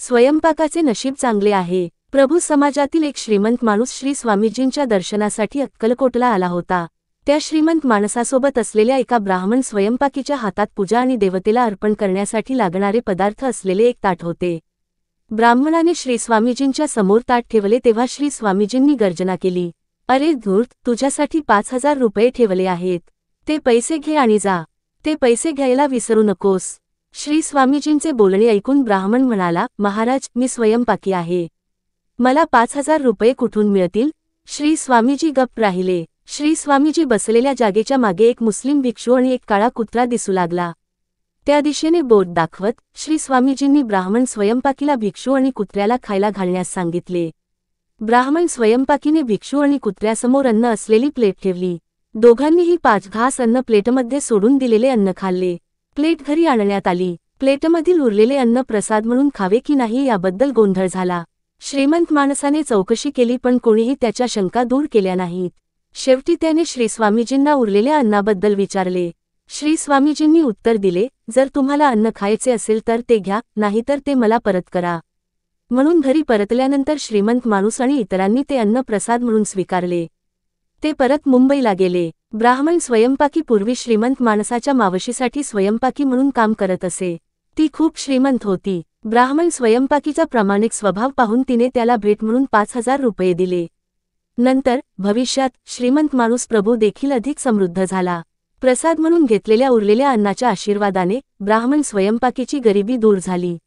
स्वयंपाकाचे नशीब चांगले आहे. प्रभू समाजातील एक श्रीमंत माणूस श्री स्वामीजींच्या दर्शनासाठी अक्कलकोटला आला होता. त्या श्रीमंत माणसासोबत असलेल्या एका ब्राह्मण स्वयंपाकीच्या हातात पूजा आणि देवतेला अर्पण करण्यासाठी लागणारे पदार्थ असलेले एक ताट होते. ब्राह्मणाने श्री स्वामीजींच्या समोर ताट ठेवले तेव्हा श्री स्वामीजींनी गर्जना केली, "अरे धूर्त, तुझ्यासाठी 5,000 रुपये ठेवले आहेत. ते पैसे घे आणि जा. ते पैसे घ्यायला विसरू नकोस." श्री स्वामीजींचे बोलणे ऐकून ब्राह्मण म्हणाला, "महाराज, मी स्वयंपाकी आहे. मला 5,000 रुपये कुठून मिळतील?" श्री स्वामीजी गप्प राहिले. श्री स्वामीजी बसलेल्या जागेच्या मागे एक मुस्लिम भिक्षू आणि एक काळा कुत्रा दिसू लागला. त्या दिशेने बोट दाखवत श्री स्वामीजींनी ब्राह्मण स्वयंपाकीला भिक्षू आणि कुत्र्याला खायला घालण्यास सांगितले. ब्राह्मण स्वयंपाकीने भिक्षू आणि कुत्र्यासमोर अन्न असलेली प्लेट ठेवली. दोघांनीही 5 घास अन्न प्लेटमध्ये सोडून दिलेले अन्न खाल्ले. प्लेट घरी आणण्यात आली. प्लेटमधील उरलेले अन्न प्रसाद म्हणून खावे की नाही याबद्दल गोंधळ झाला. श्रीमंत माणसाने चौकशी केली पण कोणीही त्याच्या शंका दूर केल्या नाहीत. शेवटी त्याने श्री स्वामीजींना उरलेल्या अन्नाबद्दल विचारले. श्री स्वामीजींनी उत्तर दिले, "जर तुम्हाला अन्न खायचे असेल तर ते घ्या, नाहीतर ते मला परत करा." म्हणून घरी परतल्यानंतर श्रीमंत माणूस आणि इतरांनी ते अन्न प्रसाद म्हणून स्वीकारले. ते परत मुंबईला गेले. ब्राह्मण स्वयंपाकी पूर्वी श्रीमंत माणसाच्या मावशीसाठी स्वयंपाकी म्हणून काम करत असे. ती खूप श्रीमंत होती. ब्राह्मण स्वयंपाकीचा प्रामाणिक स्वभाव पाहून तिने त्याला भेट म्हणून 5,000 रुपये दिले. नंतर भविष्यात श्रीमंत माणूस प्रभू देखील अधिक समृद्ध झाला. प्रसाद म्हणून घेतलेल्या उरलेल्या अन्नाच्या आशीर्वादाने ब्राह्मण स्वयंपाकीची गरिबी दूर झाली.